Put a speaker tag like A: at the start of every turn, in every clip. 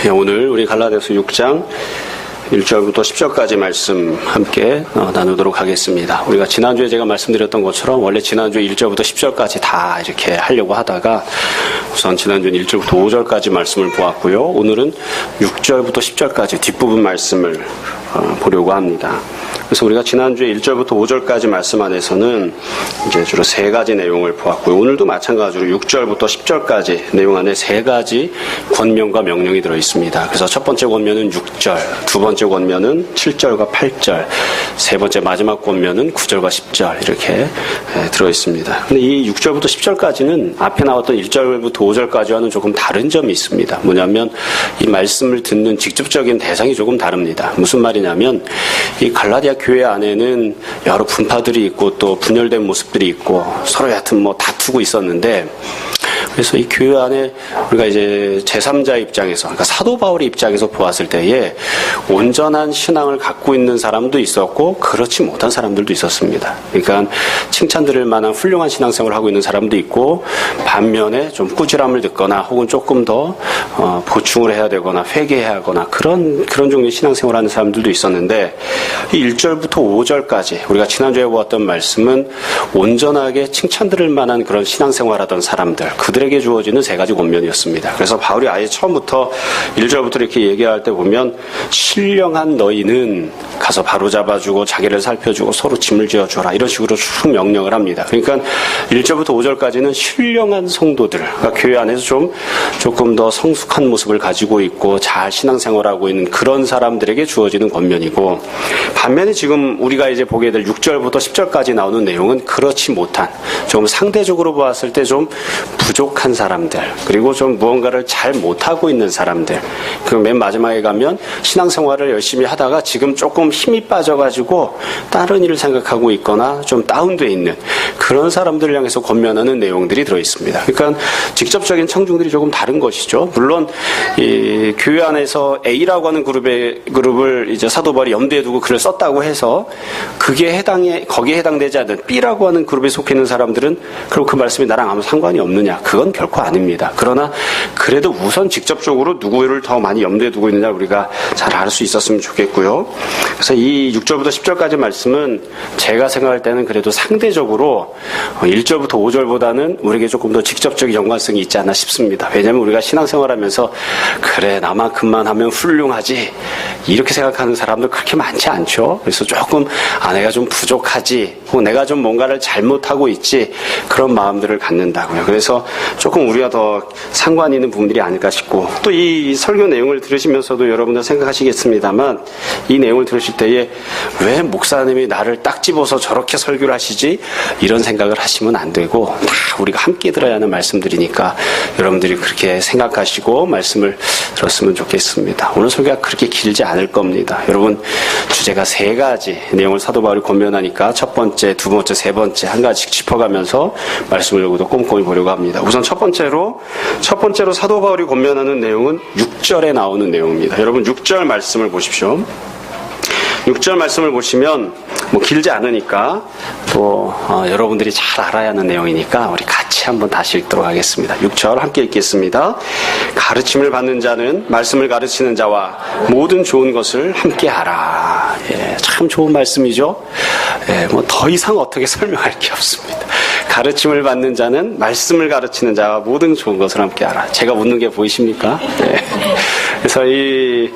A: 오늘 우리 갈라디아서 6장 1절부터 10절까지 말씀 함께 나누도록 하겠습니다. 우리가 지난주에 제가 말씀드렸던 것처럼 원래 지난주에 1절부터 10절까지 다 이렇게 하려고 하다가 우선 지난주에 1절부터 5절까지 말씀을 보았고요. 오늘은 6절부터 10절까지 뒷부분 말씀을 보려고 합니다. 그래서 우리가 지난주에 1절부터 5절까지 말씀 안에서는 이제 주로 세 가지 내용을 보았고요. 오늘도 마찬가지로 6절부터 10절까지 내용 안에 세 가지 권면과 명령이 들어 있습니다. 그래서 첫 번째 권면은 6절, 두 번째 권면은 7절과 8절, 세 번째 마지막 권면은 9절과 10절 이렇게 들어 있습니다. 근데 이 6절부터 10절까지는 앞에 나왔던 1절부터 5절까지와는 조금 다른 점이 있습니다. 뭐냐면 이 말씀을 듣는 직접적인 대상이 조금 다릅니다. 무슨 말이냐면 이 갈라디아 교회 안에는 여러 분파들이 있고 또 분열된 모습들이 있고 서로 여하튼 뭐 다투고 있었는데, 그래서 이 교회 안에 우리가 이제 제3자 입장에서, 그러니까 사도 바울의 입장에서 보았을 때에 온전한 신앙을 갖고 있는 사람도 있었고 그렇지 못한 사람들도 있었습니다. 그러니까 칭찬드릴 만한 훌륭한 신앙생활을 하고 있는 사람도 있고, 반면에 좀 꾸지람을 듣거나 혹은 조금 더 보충을 해야 되거나 회개해야 하거나 그런 종류의 신앙생활을 하는 사람들도 있었는데, 이 1절부터 5절까지 우리가 지난주에 보았던 말씀은 온전하게 칭찬드릴 만한 그런 신앙생활하던 사람들, 그들에게 주어지는 세 가지 권면이었습니다. 그래서 바울이 아예 처음부터 1절부터 이렇게 얘기할 때 보면 신령한 너희는 가서 바로잡아주고 자기를 살펴주고 서로 짐을 지어주라, 이런 식으로 쭉 명령을 합니다. 그러니까 1절부터 5절까지는 신령한 성도들, 그러니까 교회 안에서 조금 더 성숙한 모습을 가지고 있고 잘 신앙생활하고 있는 그런 사람들에게 주어지는 권면이고, 반면에 지금 우리가 이제 보게 될 6절부터 10절까지 나오는 내용은 그렇지 못한, 좀 상대적으로 보았을 때 좀 부족한 사람들, 그리고 좀 무언가를 잘 못하고 있는 사람들, 그 맨 마지막에 가면 신앙생활을 열심히 하다가 지금 조금 힘이 빠져가지고 다른 일을 생각하고 있거나 좀 다운되어 있는 그런 사람들을 향해서 권면하는 내용들이 들어있습니다. 그러니까 직접적인 청중들이 조금 다른 것이죠. 물론 이 교회 안에서 A라고 하는 그룹을 이제 사도 바울이 염두에 두고 글을 썼다고 해서 거기에 해당되지 않는 B라고 하는 그룹에 속해 있는 사람들은 그럼 그 말씀이 나랑 아무 상관이 없느냐? 그건 결코 아닙니다. 그러나 그래도 우선 직접적으로 누구를 더 많이 염두에 두고 있느냐 우리가 잘 알 수 있었으면 좋겠고요. 그래서 이 6절부터 10절까지 말씀은 제가 생각할 때는 그래도 상대적으로 1절부터 5절보다는 우리에게 조금 더 직접적인 연관성이 있지 않나 싶습니다. 왜냐하면 우리가 신앙생활하면서 그래 나만큼만 하면 훌륭하지 이렇게 생각하는 사람들 그렇게 많지 않죠. 그래서 조금 내가 좀 부족하지 혹은 내가 좀 뭔가를 잘못하고 있지 그런 마음들을 갖는다고요. 그래서 조금 우리가 더 상관 있는 부분들이 아닐까 싶고, 또 이 설교 내용을 들으시면서도 여러분들 생각하시겠습니다만 이 내용을 들으실 때에 왜 목사님이 나를 딱 집어서 저렇게 설교를 하시지? 이런 생각을 하시면 안 되고, 다 우리가 함께 들어야 하는 말씀들이니까 여러분들이 그렇게 생각하시고 말씀을 들었으면 좋겠습니다. 오늘 설교가 그렇게 길지 않을 겁니다. 여러분, 주제가 세 가지 내용을 사도 바울이 권면하니까 첫 번째, 두 번째, 세 번째 한 가지씩 짚어가면서 말씀을 여기도 꼼꼼히 보려고 합니다. 우선 첫 번째로 사도 바울이 권면하는 내용은 6절에 나오는 내용입니다. 여러분 6절 말씀을 보십시오. 6절 말씀을 보시면 뭐 길지 않으니까 또 여러분들이 잘 알아야 하는 내용이니까 우리 같이 한번 다시 읽도록 하겠습니다. 6절 함께 읽겠습니다. 가르침을 받는 자는 말씀을 가르치는 자와 모든 좋은 것을 함께 하라. 예, 참 좋은 말씀이죠. 예, 뭐 더 이상 어떻게 설명할 게 없습니다. 가르침을 받는 자는 말씀을 가르치는 자와 모든 좋은 것을 함께 하라. 제가 묻는 게 보이십니까? 예. 그래서 이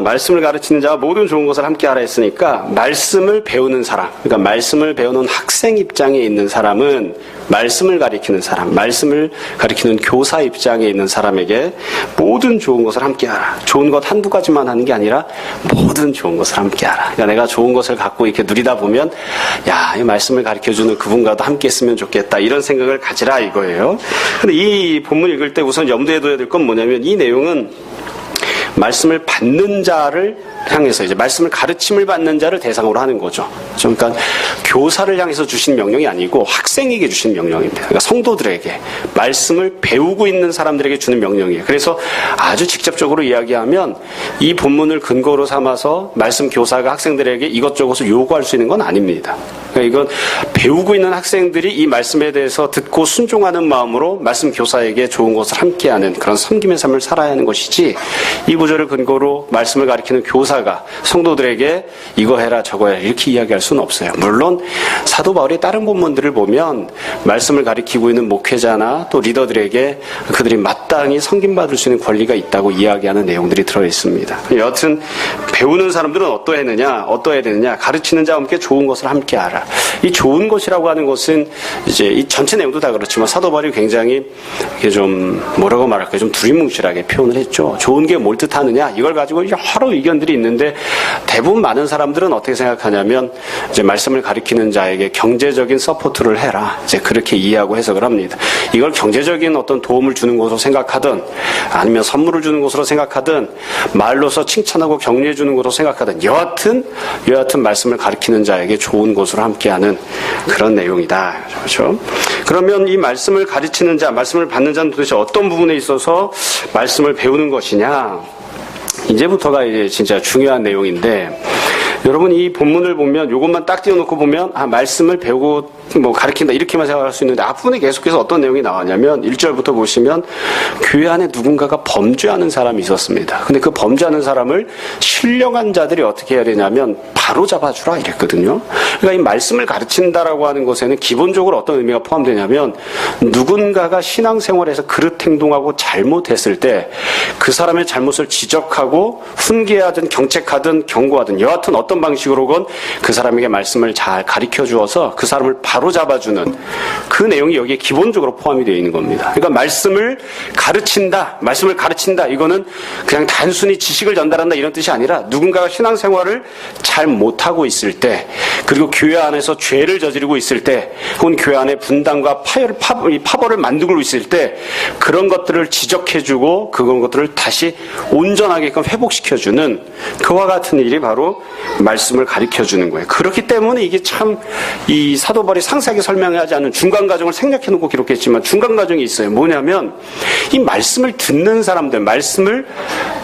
A: 말씀을 가르치는 자와 모든 좋은 것을 함께 하라 했으니까, 말씀을 배우는 사람, 그러니까 말씀을 배우는 학생 입장에 있는 사람은 말씀을 가리키는 사람, 말씀을 가리키는 교사 입장에 있는 사람에게 모든 좋은 것을 함께 하라. 좋은 것 한두 가지만 하는 게 아니라 모든 좋은 것을 함께 하라. 그러니까 내가 좋은 것을 갖고 이렇게 누리다 보면 야, 이 말씀을 가르쳐주는 그분과도 함께 했으면 좋겠다, 이런 생각을 가지라 이거예요. 근데 이 본문 읽을 때 우선 염두에 둬야 될 건 뭐냐면, 이 내용은 말씀을 받는 자를 향해서, 이제 말씀을 가르침을 받는 자를 대상으로 하는 거죠. 그러니까 교사를 향해서 주신 명령이 아니고 학생에게 주신 명령입니다. 그러니까 성도들에게, 말씀을 배우고 있는 사람들에게 주는 명령이에요. 그래서 아주 직접적으로 이야기하면 이 본문을 근거로 삼아서 말씀 교사가 학생들에게 이것저것을 요구할 수 있는 건 아닙니다. 그러니까 이건 배우고 있는 학생들이 이 말씀에 대해서 듣고 순종하는 마음으로 말씀 교사에게 좋은 것을 함께하는 그런 섬김의 삶을 살아야 하는 것이지, 이 구절을 근거로 말씀을 가리키는 교사가 성도들에게 이거 해라 저거 해라 이렇게 이야기할 수는 없어요. 물론 사도 바울의 다른 본문들을 보면 말씀을 가리키고 있는 목회자나 또 리더들에게 그들이 마땅히 섬김받을 수 있는 권리가 있다고 이야기하는 내용들이 들어있습니다. 여하튼 배우는 사람들은 어떠해야 되느냐, 가르치는 자와 함께 좋은 것을 함께하라. 이 좋은 것이라고 하는 것은 이제 이 전체 내용도 다 그렇지만 사도 바울이 굉장히 이게 좀 뭐라고 말할까요? 좀 두리뭉실하게 표현을 했죠. 좋은 게 뭘 뜻하느냐? 이걸 가지고 여러 의견들이 있는데 대부분 많은 사람들은 어떻게 생각하냐면 이제 말씀을 가리키는 자에게 경제적인 서포트를 해라. 이제 그렇게 이해하고 해석을 합니다. 이걸 경제적인 어떤 도움을 주는 것으로 생각하든 아니면 선물을 주는 것으로 생각하든 말로서 칭찬하고 격려해 주는 것으로 생각하든 여하튼 말씀을 가리키는 자에게 좋은 것으로 함께하는 그런 내용이다. 그렇죠? 그러면 이 말씀을 가르치는 자, 말씀을 받는 자는 도대체 어떤 부분에 있어서 말씀을 배우는 것이냐? 이제부터가 이제 진짜 중요한 내용인데, 여러분 이 본문을 보면 이것만 딱 띄워놓고 보면 말씀을 배우고 뭐 가르친다 이렇게만 생각할 수 있는데, 앞부분에 계속해서 어떤 내용이 나왔냐면 1절부터 보시면 교회 안에 누군가가 범죄하는 사람이 있었습니다. 근데 그 범죄하는 사람을 신령한 자들이 어떻게 해야 되냐면 바로 잡아주라 이랬거든요. 그러니까 이 말씀을 가르친다라고 하는 것에는 기본적으로 어떤 의미가 포함되냐면, 누군가가 신앙생활에서 그릇 행동하고 잘못했을 때 그 사람의 잘못을 지적하고 훈계하든 경책하든 경고하든 여하튼 어떤 방식으로건 그 사람에게 말씀을 잘 가르쳐 주어서 그 사람을 바로 잡아주는 그 내용이 여기에 기본적으로 포함이 되어 있는 겁니다. 그러니까 말씀을 가르친다 이거는 그냥 단순히 지식을 전달한다 이런 뜻이 아니라, 누군가가 신앙생활을 잘 못하고 있을 때, 그리고 교회 안에서 죄를 저지르고 있을 때, 혹은 교회 안에 분단과 파벌을 만들고 있을 때 그런 것들을 지적해주고 그런 것들을 다시 온전하게끔 회복시켜주는 그와 같은 일이 바로 말씀을 가르쳐주는 거예요. 그렇기 때문에 이게 참 이 사도 바울이 상세하게 설명하지 않은 중간 과정을 생략해놓고 기록했지만 중간 과정이 있어요. 뭐냐면 이 말씀을 듣는 사람들, 말씀을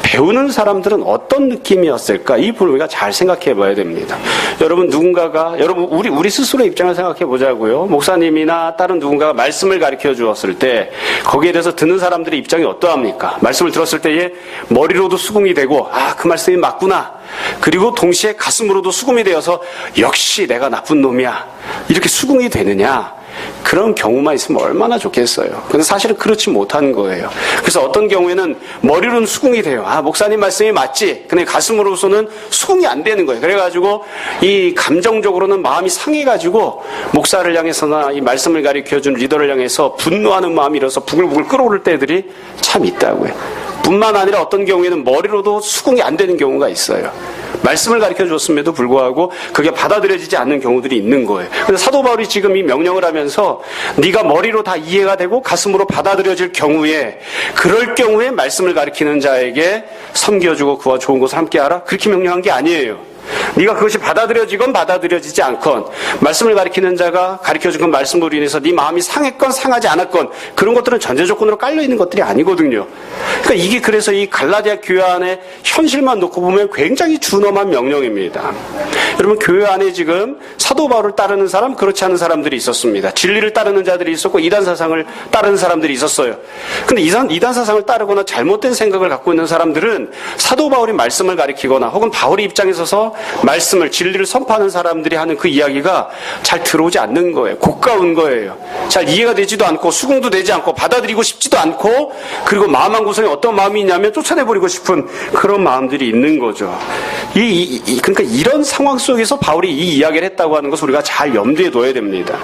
A: 배우는 사람들은 어떤 느낌이었을까? 이 부분을 우리가 잘 생각해 봐야 됩니다. 여러분 우리 스스로의 입장을 생각해 보자고요. 목사님이나 다른 누군가가 말씀을 가르쳐 주었을 때 거기에 대해서 듣는 사람들의 입장이 어떠합니까? 말씀을 들었을 때에 머리로도 수긍이 되고 그 말씀이 맞구나. 그리고 동시에 가슴으로도 수긍이 되어서 역시 내가 나쁜 놈이야. 이렇게 수긍이 되느냐? 그런 경우만 있으면 얼마나 좋겠어요. 근데 사실은 그렇지 못한 거예요. 그래서 어떤 경우에는 머리로는 수긍이 돼요. 목사님 말씀이 맞지. 근데 가슴으로서는 수긍이 안 되는 거예요. 그래가지고 이 감정적으로는 마음이 상해가지고 목사를 향해서나 이 말씀을 가르쳐준 리더를 향해서 분노하는 마음이 일어서 부글부글 끓어오를 때들이 참 있다고요. 뿐만 아니라 어떤 경우에는 머리로도 수긍이 안 되는 경우가 있어요. 말씀을 가르쳐 줬음에도 불구하고 그게 받아들여지지 않는 경우들이 있는 거예요. 그래서 사도 바울이 지금 이 명령을 하면서 네가 머리로 다 이해가 되고 가슴으로 받아들여질 경우에, 그럴 경우에 말씀을 가르치는 자에게 섬겨주고 그와 좋은 것을 함께하라, 그렇게 명령한 게 아니에요. 네가 그것이 받아들여지건 받아들여지지 않건, 말씀을 가르치는 자가 가르쳐준 건 말씀으로 인해서 네 마음이 상했건 상하지 않았건, 그런 것들은 전제 조건으로 깔려있는 것들이 아니거든요. 그러니까 이게 그래서 이 갈라디아 교회 안에 현실만 놓고 보면 굉장히 준엄한 명령입니다. 여러분 교회 안에 지금 사도 바울을 따르는 사람, 그렇지 않은 사람들이 있었습니다. 진리를 따르는 자들이 있었고 이단 사상을 따르는 사람들이 있었어요. 근데 이단 사상을 따르거나 잘못된 생각을 갖고 있는 사람들은 사도 바울이 말씀을 가르치거나 혹은 바울의 입장에 서서 말씀을, 진리를 선포하는 사람들이 하는 그 이야기가 잘 들어오지 않는 거예요. 고가운 거예요. 잘 이해가 되지도 않고 수긍도 되지 않고 받아들이고 싶지도 않고, 그리고 마음 한 구석에 어떤 마음이 있냐면 쫓아내버리고 싶은 그런 마음들이 있는 거죠. 그러니까 이런 상황 속에서 바울이 이 이야기를 했다고 하는 것을 우리가 잘 염두에 둬야 됩니다.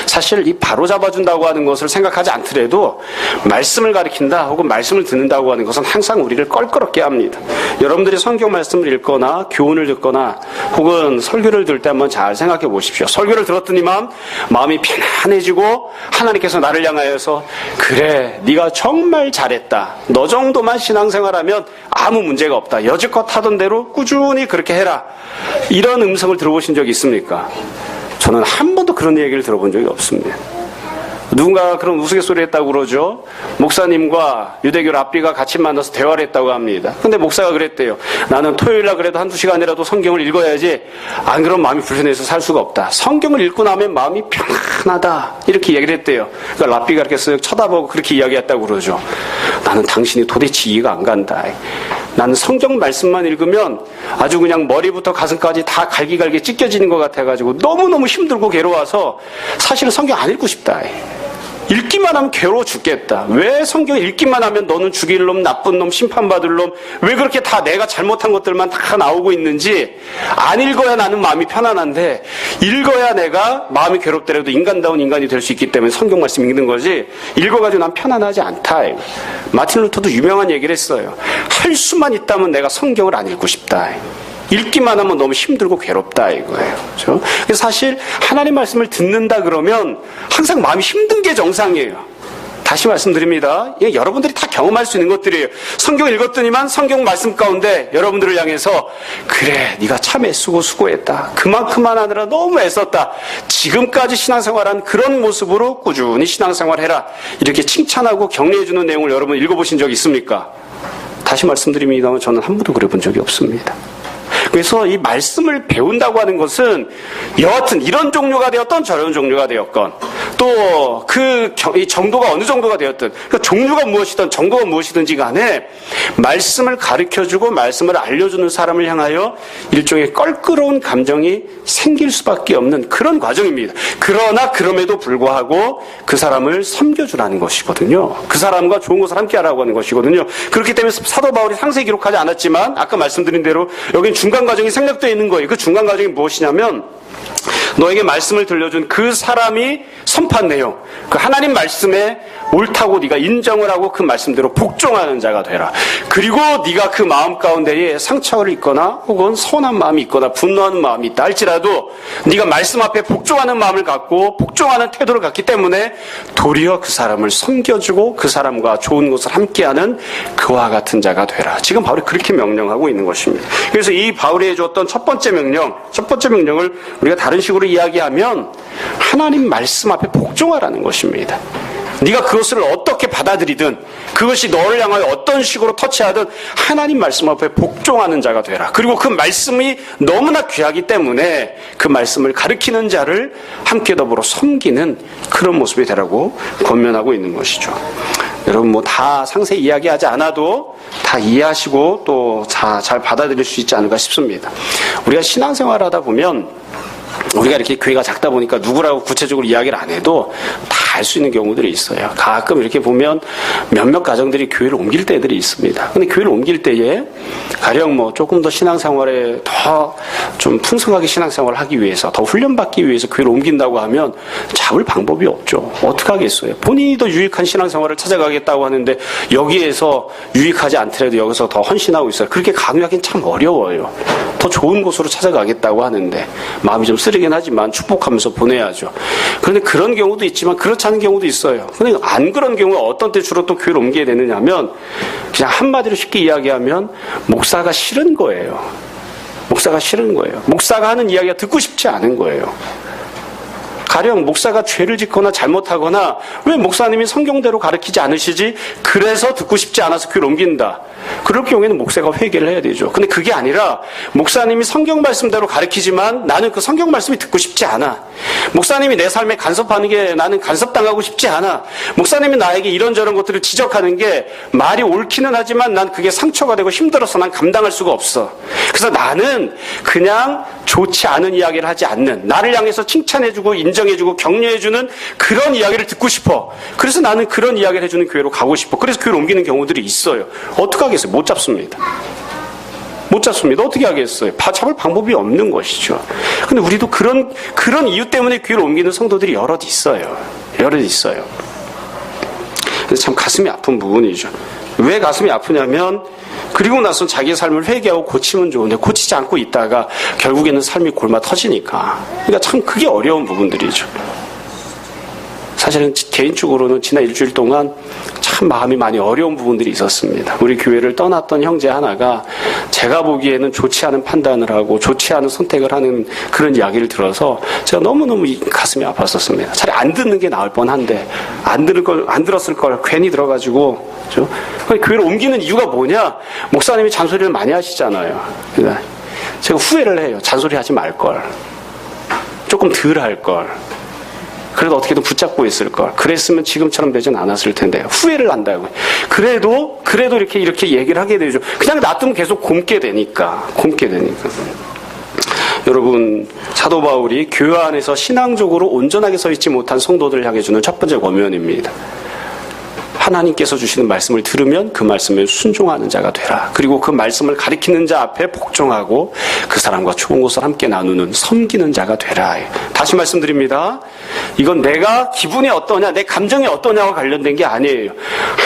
A: 사실 이 바로 잡아준다고 하는 것을 생각하지 않더라도 말씀을 가르친다 혹은 말씀을 듣는다고 하는 것은 항상 우리를 껄끄럽게 합니다. 여러분들이 성경 말씀을 읽거나 교훈을 듣거나 혹은 설교를 들을 때 한번 잘 생각해 보십시오. 설교를 들었더니만 마음이 편안해지고 하나님께서 나를 향하여서 그래 네가 정말 잘했다. 너 정도만 신앙생활하면 아무 문제가 없다. 여지껏 하던 대로 꾸준히 그렇게 해라. 이런 음성을 들어보신 적이 있습니까? 저는 한 번도 그런 얘기를 들어본 적이 없습니다. 누군가 그런 우스갯소리 했다고 그러죠. 목사님과 유대교 랍비가 같이 만나서 대화를 했다고 합니다. 근데 목사가 그랬대요. 나는 토요일날 그래도 한두 시간이라도 성경을 읽어야지 안 그러면 마음이 불편해서 살 수가 없다. 성경을 읽고 나면 마음이 편안하다. 이렇게 이야기를 했대요. 그러니까 랍비가 이렇게 쓱 쳐다보고 그렇게 이야기했다고 그러죠. 나는 당신이 도대체 이해가 안 간다. 나는 성경 말씀만 읽으면 아주 그냥 머리부터 가슴까지 다 갈기갈기 찢겨지는 것 같아가지고 너무너무 힘들고 괴로워서 사실은 성경 안 읽고 싶다. 읽기만 하면 괴로워 죽겠다. 왜 성경 읽기만 하면 너는 죽일 놈, 나쁜 놈, 심판받을 놈, 왜 그렇게 다 내가 잘못한 것들만 다 나오고 있는지 안 읽어야 나는 마음이 편안한데 읽어야 내가 마음이 괴롭더라도 인간다운 인간이 될 수 있기 때문에 성경 말씀 읽는 거지 읽어가지고 난 편안하지 않다. 마틴 루터도 유명한 얘기를 했어요. 할 수만 있다면 내가 성경을 안 읽고 싶다. 읽기만 하면 너무 힘들고 괴롭다 이거예요. 그렇죠? 그래서 사실 하나님 말씀을 듣는다 그러면 항상 마음이 힘든 게 정상이에요. 다시 말씀드립니다. 이게 여러분들이 다 경험할 수 있는 것들이에요. 성경 읽었더니만 성경 말씀 가운데 여러분들을 향해서 그래 네가 참 애쓰고 수고했다. 그만큼만 하느라 너무 애썼다. 지금까지 신앙생활한 그런 모습으로 꾸준히 신앙생활해라. 이렇게 칭찬하고 격려해주는 내용을 여러분 읽어보신 적 있습니까? 다시 말씀드립니다만 저는 한 번도 그래 본 적이 없습니다. 그래서 이 말씀을 배운다고 하는 것은 여하튼 이런 종류가 되었던 저런 종류가 되었건 또 그 정도가 어느 정도가 되었든 그러니까 종류가 무엇이든 정도가 무엇이든지 간에 말씀을 가르쳐주고 말씀을 알려주는 사람을 향하여 일종의 껄끄러운 감정이 생길 수밖에 없는 그런 과정입니다. 그러나 그럼에도 불구하고 그 사람을 섬겨주라는 것이거든요. 그 사람과 좋은 것을 함께 하라고 하는 것이거든요. 그렇기 때문에 사도 바울이 상세히 기록하지 않았지만 아까 말씀드린 대로 여긴 중간 과정이 생략되어 있는 거예요. 그 중간 과정이 무엇이냐면 너에게 말씀을 들려준 그 사람이 선포한 내용, 그 하나님 말씀에 옳다고 네가 인정을 하고 그 말씀대로 복종하는 자가 되라. 그리고 네가 그 마음 가운데에 상처를 입거나 혹은 서운한 마음이 있거나 분노하는 마음이 있다 할지라도 네가 말씀 앞에 복종하는 마음을 갖고 복종하는 태도를 갖기 때문에 도리어 그 사람을 섬겨주고 그 사람과 좋은 것을 함께하는 그와 같은 자가 되라. 지금 바울이 그렇게 명령하고 있는 것입니다. 그래서 이 바울이 해줬던 첫 번째 명령을 우리가 다른 식으로 이야기하면 하나님 말씀 앞에 복종하라는 것입니다. 네가 그것을 어떻게 받아들이든 그것이 너를 향하여 어떤 식으로 터치하든 하나님 말씀 앞에 복종하는 자가 되라. 그리고 그 말씀이 너무나 귀하기 때문에 그 말씀을 가르치는 자를 함께 더불어 섬기는 그런 모습이 되라고 권면하고 있는 것이죠. 여러분 뭐 다 상세히 이야기하지 않아도 다 이해하시고 또 잘 받아들일 수 있지 않을까 싶습니다. 우리가 신앙생활하다 보면 우리가 이렇게 교회가 작다 보니까 누구라고 구체적으로 이야기를 안 해도 다 알 수 있는 경우들이 있어요. 가끔 이렇게 보면 몇몇 가정들이 교회를 옮길 때들이 있습니다. 근데 교회를 옮길 때에 가령 뭐 조금 더 신앙생활에 더 좀 풍성하게 신앙생활을 하기 위해서 더 훈련받기 위해서 교회를 옮긴다고 하면 잡을 방법이 없죠. 어떻게 하겠어요? 본인이 더 유익한 신앙생활을 찾아가겠다고 하는데 여기에서 유익하지 않더라도 여기서 더 헌신하고 있어요. 그렇게 강요하기는 참 어려워요. 더 좋은 곳으로 찾아가겠다고 하는데 마음이 좀 쓰리긴 하지만 축복하면서 보내야죠. 그런데 그런 경우도 있지만 그렇지 않은 경우도 있어요. 근데 안 그런 경우에 어떤 때 주로 또 교회를 옮기게 되느냐 하면 그냥 한마디로 쉽게 이야기하면 목사가 싫은 거예요. 목사가 싫은 거예요. 목사가 하는 이야기가 듣고 싶지 않은 거예요. 가령 목사가 죄를 짓거나 잘못하거나 왜 목사님이 성경대로 가르치지 않으시지? 그래서 듣고 싶지 않아서 교회를 옮긴다. 그럴 경우에는 목사가 회개를 해야 되죠. 근데 그게 아니라 목사님이 성경 말씀대로 가르치지만 나는 그 성경 말씀이 듣고 싶지 않아. 목사님이 내 삶에 간섭하는 게 나는 간섭당하고 싶지 않아. 목사님이 나에게 이런저런 것들을 지적하는 게 말이 옳기는 하지만 난 그게 상처가 되고 힘들어서 난 감당할 수가 없어. 그래서 나는 그냥 좋지 않은 이야기를 하지 않는, 나를 향해서 칭찬해주고 인정해주고 격려해주는 그런 이야기를 듣고 싶어. 그래서 나는 그런 이야기를 해주는 교회로 가고 싶어. 그래서 교회를 옮기는 경우들이 있어요. 어떻게 하겠어요? 못 잡습니다. 못 잡습니다. 어떻게 하겠어요? 잡을 방법이 없는 것이죠. 근데 우리도 그런 이유 때문에 교회를 옮기는 성도들이 여럿 있어요. 그래서 참 가슴이 아픈 부분이죠. 왜 가슴이 아프냐면 그리고 나서 자기의 삶을 회개하고 고치면 좋은데 고치지 않고 있다가 결국에는 삶이 골마 터지니까. 그러니까 참 그게 어려운 부분들이죠. 사실은 개인적으로는 지난 일주일 동안 참 참 마음이 많이 어려운 부분들이 있었습니다. 우리 교회를 떠났던 형제 하나가 제가 보기에는 좋지 않은 판단을 하고 좋지 않은 선택을 하는 그런 이야기를 들어서 제가 너무너무 가슴이 아팠었습니다. 차라리 안 듣는 게 나을 뻔한데 안 들었을 걸 괜히 들어가지고, 그렇죠? 교회를 옮기는 이유가 뭐냐? 목사님이 잔소리를 많이 하시잖아요. 그러니까 제가 후회를 해요. 잔소리 하지 말 걸. 조금 덜 할 걸. 그래도 어떻게든 붙잡고 있을 걸. 그랬으면 지금처럼 되진 않았을 텐데. 후회를 한다고요. 그래도 이렇게 얘기를 하게 되죠. 그냥 놔두면 계속 곪게 되니까. 여러분, 사도 바울이 교회 안에서 신앙적으로 온전하게 서 있지 못한 성도들을 향해 주는 첫 번째 권면입니다. 하나님께서 주시는 말씀을 들으면 그 말씀에 순종하는 자가 되라. 그리고 그 말씀을 가리키는 자 앞에 복종하고 그 사람과 좋은 것을 함께 나누는 섬기는 자가 되라. 다시 말씀드립니다. 이건 내가 기분이 어떠냐, 내 감정이 어떠냐와 관련된 게 아니에요.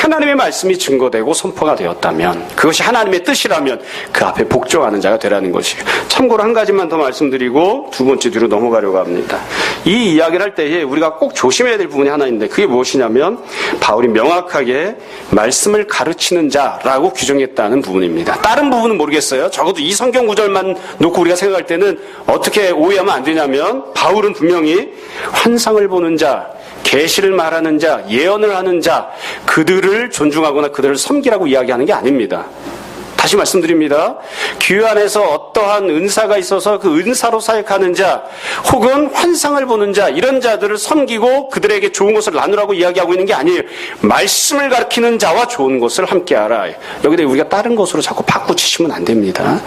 A: 하나님의 말씀이 증거되고 선포가 되었다면, 그것이 하나님의 뜻이라면 그 앞에 복종하는 자가 되라는 것이에요. 참고로 한 가지만 더 말씀드리고 두 번째 뒤로 넘어가려고 합니다. 이 이야기를 할 때에 우리가 꼭 조심해야 될 부분이 하나 있는데, 그게 무엇이냐면 바울이 명확하게 말씀을 가르치는 자라고 규정했다는 부분입니다. 다른 부분은 모르겠어요. 적어도 이 성경 구절만 놓고 우리가 생각할 때는 어떻게 오해하면 안 되냐면, 바울은 분명히 환상을 보는 자, 계시를 말하는 자, 예언을 하는 자, 그들을 존중하거나 그들을 섬기라고 이야기하는 게 아닙니다. 다시 말씀드립니다. 교회 안에서 어떠한 은사가 있어서 그 은사로 사역하는 자, 혹은 환상을 보는 자, 이런 자들을 섬기고 그들에게 좋은 것을 나누라고 이야기하고 있는 게 아니에요. 말씀을 가르치는 자와 좋은 것을 함께하라. 여기다 우리가 다른 것으로 자꾸 바꾸치시면 안 됩니다.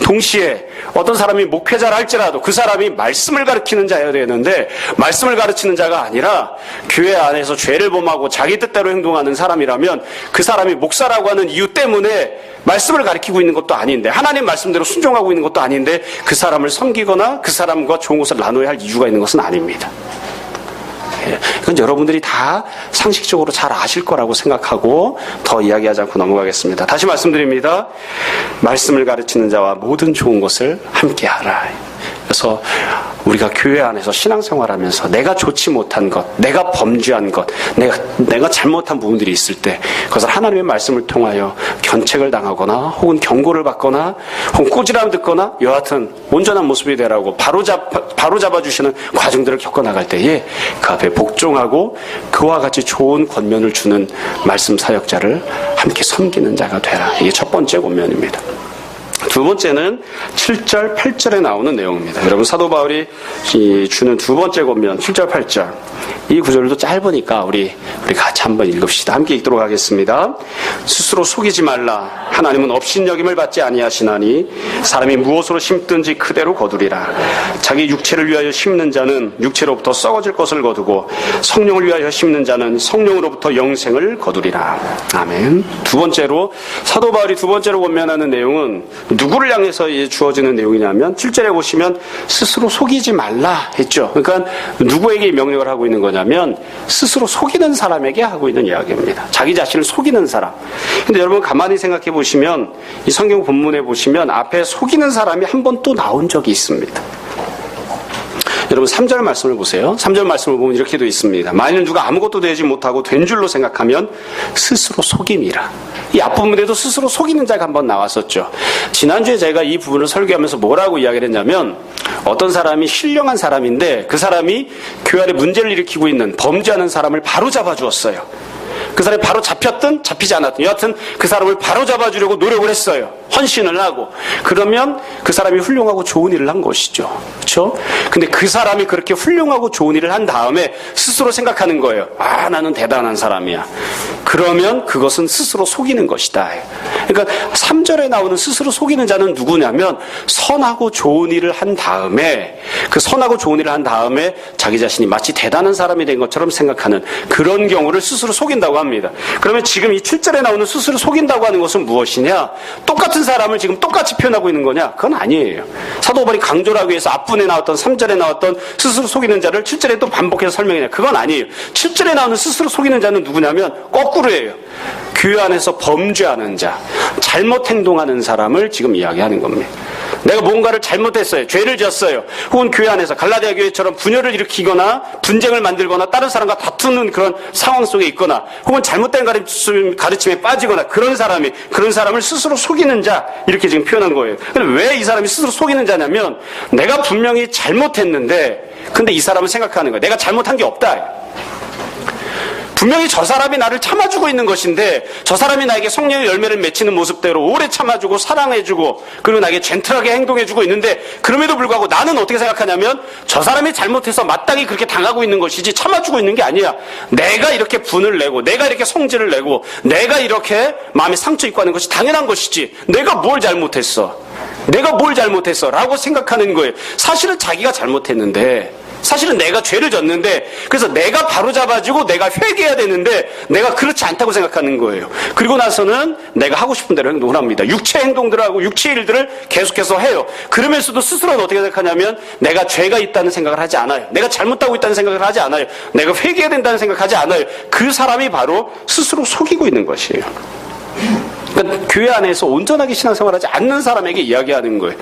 A: 동시에 어떤 사람이 목회자라 할지라도 그 사람이 말씀을 가르치는 자여야 되는데, 말씀을 가르치는 자가 아니라 교회 안에서 죄를 범하고 자기 뜻대로 행동하는 사람이라면 그 사람이 목사라고 하는 이유 때문에 말씀을 가르치고 있는 것도 아닌데, 하나님 말씀대로 순종하고 있는 것도 아닌데 그 사람을 섬기거나 그 사람과 좋은 것을 나눠야 할 이유가 있는 것은 아닙니다. 이건 여러분들이 다 상식적으로 잘 아실 거라고 생각하고 더 이야기하지 않고 넘어가겠습니다. 다시 말씀드립니다. 말씀을 가르치는 자와 모든 좋은 것을 함께하라. 그래서 우리가 교회 안에서 신앙생활하면서 내가 좋지 못한 것, 내가 범죄한 것, 내가 잘못한 부분들이 있을 때 그것을 하나님의 말씀을 통하여 견책을 당하거나 혹은 경고를 받거나 혹은 꾸지람 듣거나 여하튼 온전한 모습이 되라고 바로잡아주시는 과정들을 겪어나갈 때에 그 앞에 복종하고 그와 같이 좋은 권면을 주는 말씀 사역자를 함께 섬기는 자가 되라. 이게 첫 번째 권면입니다. 두 번째는 7절, 8절에 나오는 내용입니다. 여러분, 사도 바울이 주는 두 번째 권면, 7절, 8절. 이 구절도 짧으니까 우리 같이 한번 읽읍시다. 함께 읽도록 하겠습니다. 스스로 속이지 말라. 하나님은 업신여김을 받지 아니하시나니 사람이 무엇으로 심든지 그대로 거두리라. 자기 육체를 위하여 심는 자는 육체로부터 썩어질 것을 거두고 성령을 위하여 심는 자는 성령으로부터 영생을 거두리라. 아멘. 두 번째로, 사도 바울이 두 번째로 권면하는 내용은 누구를 향해서 주어지는 내용이냐면 7절에 보시면 스스로 속이지 말라 했죠. 그러니까 누구에게 명령을 하고 있는 거냐면 스스로 속이는 사람에게 하고 있는 이야기입니다. 자기 자신을 속이는 사람. 근데 여러분 가만히 생각해 보시면 이 성경 본문에 보시면 앞에 속이는 사람이 한 번 또 나온 적이 있습니다. 여러분 3절 말씀을 보세요. 3절 말씀을 보면 이렇게 되어 있습니다. 만일 누가 아무것도 되지 못하고 된 줄로 생각하면 스스로 속임이라. 이 앞부분에도 스스로 속이는 자가 한번 나왔었죠. 지난주에 제가 이 부분을 설교하면서 뭐라고 이야기를 했냐면, 어떤 사람이 신령한 사람인데 그 사람이 교회 안에 문제를 일으키고 있는 범죄하는 사람을 바로 잡아주었어요. 그 사람이 바로 잡혔든 잡히지 않았든 여하튼 그 사람을 바로 잡아주려고 노력을 했어요. 헌신을 하고. 그러면 그 사람이 훌륭하고 좋은 일을 한 것이죠. 그렇죠? 근데 그 사람이 그렇게 훌륭하고 좋은 일을 한 다음에 스스로 생각하는 거예요. 아, 나는 대단한 사람이야. 그러면 그것은 스스로 속이는 것이다. 그러니까 3절에 나오는 스스로 속이는 자는 누구냐면 선하고 좋은 일을 한 다음에, 그 선하고 좋은 일을 한 다음에 자기 자신이 마치 대단한 사람이 된 것처럼 생각하는 그런 경우를 스스로 속인다고 합니다. 그러면 지금 이 7절에 나오는 스스로 속인다고 하는 것은 무엇이냐? 똑같은 사람을 지금 똑같이 표현하고 있는 거냐? 그건 아니에요. 사도 바울이 강조를 하기 위해서 앞부분에 나왔던 3절에 나왔던 스스로 속이는 자를 7절에 또 반복해서 설명해요. 그건 아니에요. 7절에 나오는 스스로 속이는 자는 누구냐면 거꾸로예요. 교회 안에서 범죄하는 자, 잘못 행동하는 사람을 지금 이야기하는 겁니다. 내가 뭔가를 잘못했어요. 죄를 지었어요. 혹은 교회 안에서 갈라디아 교회처럼 분열을 일으키거나 분쟁을 만들거나 다른 사람과 다투는 그런 상황 속에 있거나 혹은 잘못된 가르침에 빠지거나 그런 사람을 스스로 속이는 자 이렇게 지금 표현한 거예요. 근데 왜 이 사람이 스스로 속이는 자냐면 내가 분명히 잘못했는데 근데 이 사람은 생각하는 거예요. 내가 잘못한 게 없다. 분명히 저 사람이 나를 참아주고 있는 것인데 저 사람이 나에게 성령의 열매를 맺히는 모습대로 오래 참아주고 사랑해주고 그리고 나에게 젠틀하게 행동해주고 있는데 그럼에도 불구하고 나는 어떻게 생각하냐면 저 사람이 잘못해서 마땅히 그렇게 당하고 있는 것이지 참아주고 있는 게 아니야. 내가 이렇게 분을 내고 내가 이렇게 성질을 내고 내가 이렇게 마음에 상처 입고 하는 것이 당연한 것이지 내가 뭘 잘못했어 라고 생각하는 거예요. 사실은 자기가 잘못했는데 사실은 내가 죄를 졌는데 그래서 내가 바로잡아주고 내가 회개해야 되는데 내가 그렇지 않다고 생각하는 거예요. 그리고 나서는 내가 하고 싶은 대로 행동을 합니다. 육체 행동들을 하고 육체 일들을 계속해서 해요. 그러면서도 스스로는 어떻게 생각하냐면 내가 죄가 있다는 생각을 하지 않아요. 내가 잘못하고 있다는 생각을 하지 않아요. 내가 회개해야 된다는 생각하지 않아요. 그 사람이 바로 스스로 속이고 있는 것이에요. 그러니까 교회 안에서 온전하게 신앙생활하지 않는 사람에게 이야기하는 거예요.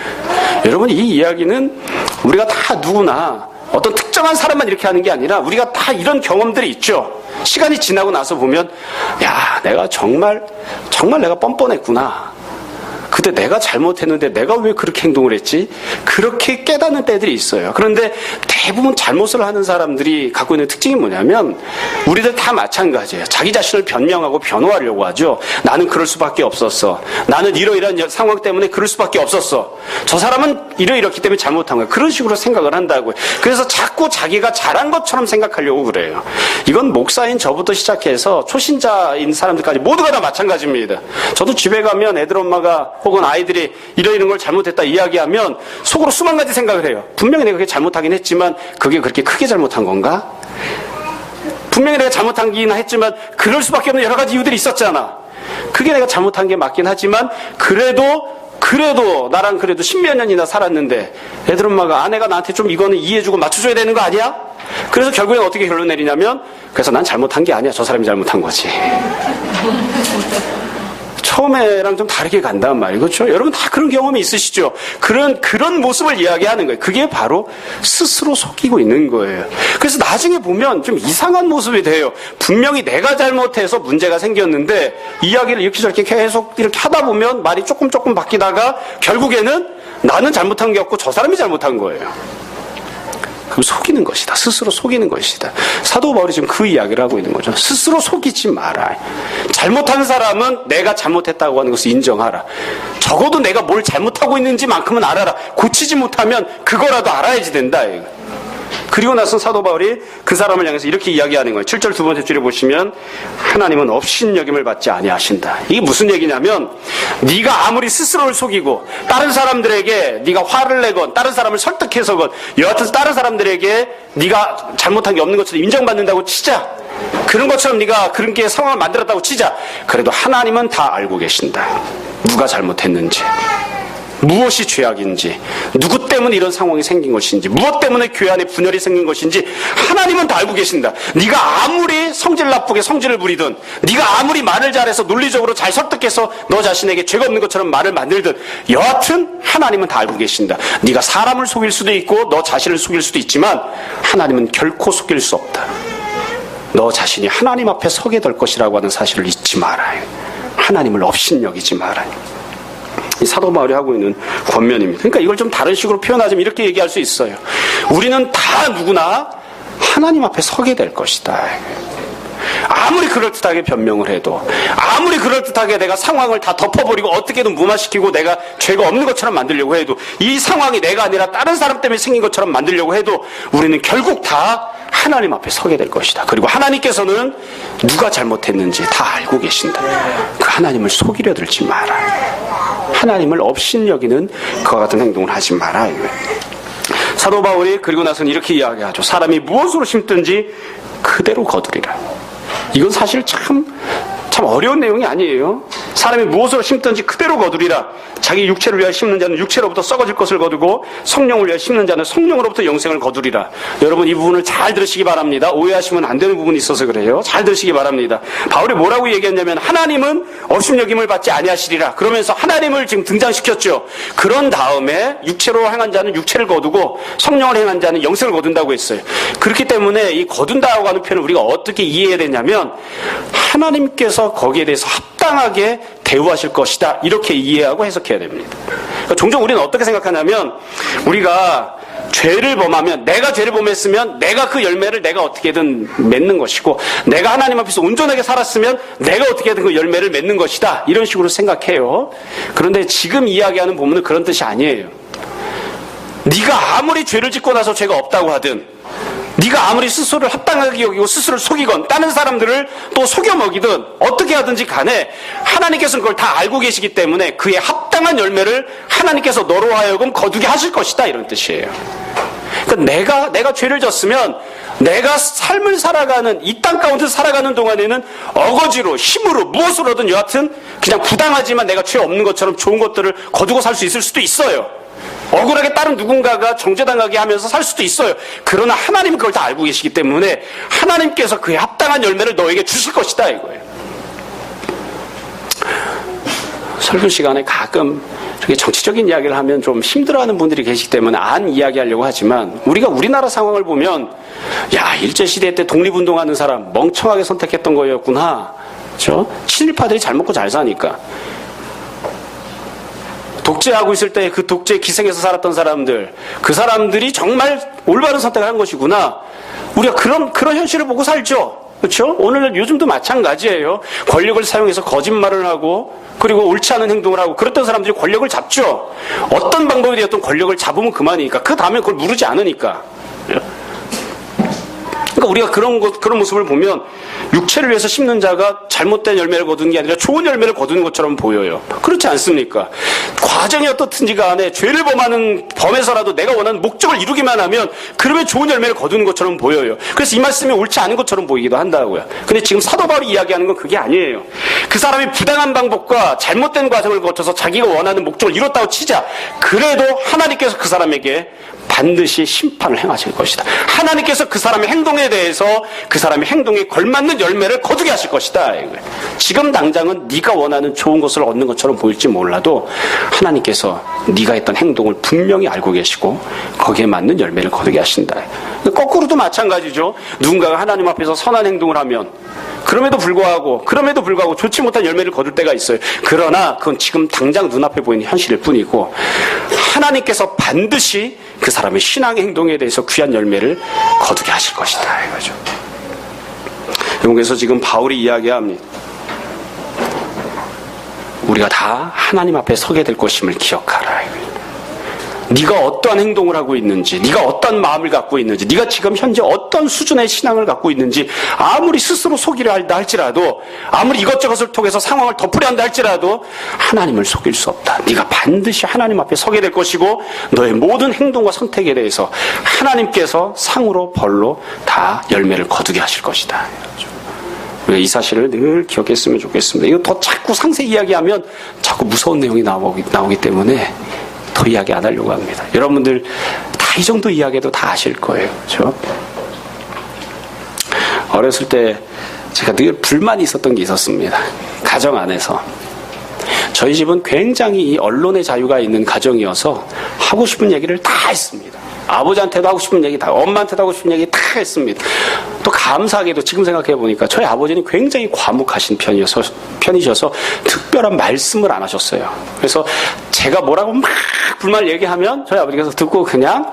A: 여러분 이 이야기는 우리가 다 누구나 어떤 특정한 사람만 이렇게 하는 게 아니라 우리가 다 이런 경험들이 있죠. 시간이 지나고 나서 보면 야 내가 정말 내가 뻔뻔했구나. 그때 내가 잘못했는데 내가 왜 그렇게 행동을 했지? 그렇게 깨닫는 때들이 있어요. 그런데 대부분 잘못을 하는 사람들이 갖고 있는 특징이 뭐냐면 우리들 다 마찬가지예요. 자기 자신을 변명하고 변호하려고 하죠. 나는 그럴 수밖에 없었어. 나는 이러이러한 상황 때문에 그럴 수밖에 없었어. 저 사람은 이러이렇기 때문에 잘못한 거야. 그런 식으로 생각을 한다고요. 그래서 자꾸 자기가 잘한 것처럼 생각하려고 그래요. 이건 목사인 저부터 시작해서 초신자인 사람들까지 모두가 다 마찬가지입니다. 저도 집에 가면 애들 엄마가 혹은 아이들이 이런 걸 잘못했다 이야기하면 속으로 수만 가지 생각을 해요. 분명히 내가 그게 잘못하긴 했지만 그게 그렇게 크게 잘못한 건가? 분명히 내가 잘못하긴 했지만 그럴 수밖에 없는 여러 가지 이유들이 있었잖아. 그게 내가 잘못한 게 맞긴 하지만 그래도 나랑 그래도 십몇 년이나 살았는데 애들 엄마가 아내가 나한테 좀 이거는 이해해주고 맞춰줘야 되는 거 아니야? 그래서 결국엔 어떻게 결론 내리냐면 그래서 난 잘못한 게 아니야. 저 사람이 잘못한 거지. 처음에랑 좀 다르게 간단 말이에요. 그렇죠? 여러분 다 그런 경험이 있으시죠? 그런 모습을 이야기하는 거예요. 그게 바로 스스로 속이고 있는 거예요. 그래서 나중에 보면 좀 이상한 모습이 돼요. 분명히 내가 잘못해서 문제가 생겼는데 이야기를 이렇게 저렇게 계속 이렇게 하다 보면 말이 조금 바뀌다가 결국에는 나는 잘못한 게 없고 저 사람이 잘못한 거예요. 그럼 속이는 것이다. 스스로 속이는 것이다. 사도 바울이 지금 그 이야기를 하고 있는 거죠. 스스로 속이지 마라. 잘못한 사람은 내가 잘못했다고 하는 것을 인정하라. 적어도 내가 뭘 잘못하고 있는지만큼은 알아라. 고치지 못하면 그거라도 알아야지 된다. 그리고 나서 사도 바울이 그 사람을 향해서 이렇게 이야기하는 거예요. 7절 두 번째 줄에 보시면 하나님은 업신여김을 받지 아니하신다. 이게 무슨 얘기냐면 네가 아무리 스스로를 속이고 다른 사람들에게 네가 화를 내건 다른 사람을 설득해서건 여하튼 다른 사람들에게 네가 잘못한 게 없는 것처럼 인정받는다고 치자. 그런 것처럼 네가 그렇게 상황을 만들었다고 치자. 그래도 하나님은 다 알고 계신다. 누가 잘못했는지. 무엇이 죄악인지, 누구 때문에 이런 상황이 생긴 것인지, 무엇 때문에 교회 안에 분열이 생긴 것인지 하나님은 다 알고 계신다. 네가 아무리 성질 나쁘게 성질을 부리든 네가 아무리 말을 잘해서 논리적으로 잘 설득해서 너 자신에게 죄가 없는 것처럼 말을 만들든 여하튼 하나님은 다 알고 계신다. 네가 사람을 속일 수도 있고 너 자신을 속일 수도 있지만 하나님은 결코 속일 수 없다. 너 자신이 하나님 앞에 서게 될 것이라고 하는 사실을 잊지 말아요. 하나님을 업신여기지 말아요. 이 사도 바울이 하고 있는 권면입니다. 그러니까 이걸 좀 다른 식으로 표현하자면 이렇게 얘기할 수 있어요. 우리는 다 누구나 하나님 앞에 서게 될 것이다. 아무리 그럴듯하게 변명을 해도 아무리 그럴듯하게 내가 상황을 다 덮어버리고 어떻게든 무마시키고 내가 죄가 없는 것처럼 만들려고 해도 이 상황이 내가 아니라 다른 사람 때문에 생긴 것처럼 만들려고 해도 우리는 결국 다 하나님 앞에 서게 될 것이다. 그리고 하나님께서는 누가 잘못했는지 다 알고 계신다. 그 하나님을 속이려 들지 마라. 하나님을 업신여기는 그와 같은 행동을 하지 마라. 사도 바울이 그리고 나서는 이렇게 이야기하죠. 사람이 무엇으로 심든지 그대로 거두리라. 이건 사실 참 어려운 내용이 아니에요. 사람이 무엇으로 심든지 그대로 거두리라. 자기 육체를 위하여 심는 자는 육체로부터 썩어질 것을 거두고 성령을 위하여 심는 자는 성령으로부터 영생을 거두리라. 여러분 이 부분을 잘 들으시기 바랍니다. 오해하시면 안 되는 부분이 있어서 그래요. 잘 들으시기 바랍니다. 바울이 뭐라고 얘기했냐면 하나님은 업신여김을 받지 아니하시리라. 그러면서 하나님을 지금 등장시켰죠. 그런 다음에 육체로 행한 자는 육체를 거두고 성령을 행한 자는 영생을 거둔다고 했어요. 그렇기 때문에 이 거둔다고 하는 표현을 우리가 어떻게 이해해야 되냐면 하나님께서 거기에 대해서 합당하게 대우하실 것이다. 이렇게 이해하고 해석해야 됩니다. 그러니까 종종 우리는 어떻게 생각하냐면 우리가 죄를 범하면 내가 죄를 범했으면 내가 그 열매를 내가 어떻게든 맺는 것이고 내가 하나님 앞에서 온전하게 살았으면 내가 어떻게든 그 열매를 맺는 것이다. 이런 식으로 생각해요. 그런데 지금 이야기하는 본문은 그런 뜻이 아니에요. 네가 아무리 죄를 짓고 나서 죄가 없다고 하든 네가 아무리 스스로를 합당하게 여기고 스스로를 속이건 다른 사람들을 또 속여 먹이든 어떻게 하든지 간에 하나님께서는 그걸 다 알고 계시기 때문에 그의 합당한 열매를 하나님께서 너로 하여금 거두게 하실 것이다. 이런 뜻이에요. 그러니까 내가 죄를 졌으면 내가 삶을 살아가는 이 땅 가운데 살아가는 동안에는 어거지로 힘으로 무엇으로든 여하튼 그냥 부당하지만 내가 죄 없는 것처럼 좋은 것들을 거두고 살 수 있을 수도 있어요. 억울하게 다른 누군가가 정죄당하게 하면서 살 수도 있어요. 그러나 하나님은 그걸 다 알고 계시기 때문에 하나님께서 그의 합당한 열매를 너에게 주실 것이다 이거예요. 설교 시간에 가끔 이렇게 정치적인 이야기를 하면 좀 힘들어하는 분들이 계시기 때문에 안 이야기하려고 하지만 우리가 우리나라 상황을 보면 야 일제시대 때 독립운동하는 사람 멍청하게 선택했던 거였구나. 그렇죠? 친일파들이 잘 먹고 잘 사니까. 독재하고 있을 때 그 독재 기생에서 살았던 사람들, 그 사람들이 정말 올바른 선택을 한 것이구나. 우리가 그런 현실을 보고 살죠. 그렇죠? 오늘 요즘도 마찬가지예요. 권력을 사용해서 거짓말을 하고 그리고 옳지 않은 행동을 하고 그랬던 사람들이 권력을 잡죠. 어떤 방법이 되었든 권력을 잡으면 그만이니까. 그 다음에 그걸 누르지 않으니까. 그러니까 우리가 그런 모습을 보면 육체를 위해서 심는 자가 잘못된 열매를 거두는 게 아니라 좋은 열매를 거두는 것처럼 보여요. 그렇지 않습니까? 과정이 어떻든지 간에 죄를 범해서라도 내가 원하는 목적을 이루기만 하면 그러면 좋은 열매를 거두는 것처럼 보여요. 그래서 이 말씀이 옳지 않은 것처럼 보이기도 한다고요. 근데 지금 사도 바울이 이야기하는 건 그게 아니에요. 그 사람이 부당한 방법과 잘못된 과정을 거쳐서 자기가 원하는 목적을 이뤘다고 치자. 그래도 하나님께서 그 사람에게 반드시 심판을 행하실 것이다. 하나님께서 그 사람의 행동에 대해서 그 사람의 행동에 걸맞는 열매를 거두게 하실 것이다. 지금 당장은 네가 원하는 좋은 것을 얻는 것처럼 보일지 몰라도 하나님께서 네가 했던 행동을 분명히 알고 계시고 거기에 맞는 열매를 거두게 하신다. 거꾸로도 마찬가지죠. 누군가가 하나님 앞에서 선한 행동을 하면 그럼에도 불구하고 좋지 못한 열매를 거둘 때가 있어요. 그러나 그건 지금 당장 눈앞에 보이는 현실일 뿐이고 하나님께서 반드시 그 사람의 신앙의 행동에 대해서 귀한 열매를 거두게 하실 것이다 이거죠. 여기서 지금 바울이 이야기합니다. 우리가 다 하나님 앞에 서게 될 것임을 기억하라. 네가 어떠한 행동을 하고 있는지, 네가 어떤 마음을 갖고 있는지, 네가 지금 현재 어떤 수준의 신앙을 갖고 있는지 아무리 스스로 속이려 한다 할지라도 아무리 이것저것을 통해서 상황을 덮으려 한다 할지라도 하나님을 속일 수 없다. 네가 반드시 하나님 앞에 서게 될 것이고 너의 모든 행동과 선택에 대해서 하나님께서 상으로 벌로 다 열매를 거두게 하실 것이다. 이 사실을 늘 기억했으면 좋겠습니다. 이거 더 자꾸 상세히 이야기하면 자꾸 무서운 내용이 나오기 때문에 더 이야기 안 하려고 합니다. 여러분들 다 이 정도 이야기도 다 아실 거예요. 그렇죠? 어렸을 때 제가 늘 불만이 있었던 게 있었습니다. 가정 안에서. 저희 집은 굉장히 이 언론의 자유가 있는 가정이어서 하고 싶은 얘기를 다 했습니다. 아버지한테도 하고 싶은 얘기 다, 엄마한테도 하고 싶은 얘기 다 했습니다. 또 감사하게도 지금 생각해 보니까 저희 아버지는 굉장히 과묵하신 편이셔서 특별한 말씀을 안 하셨어요. 그래서 제가 뭐라고 막 불만을 얘기하면 저희 아버지께서 듣고 그냥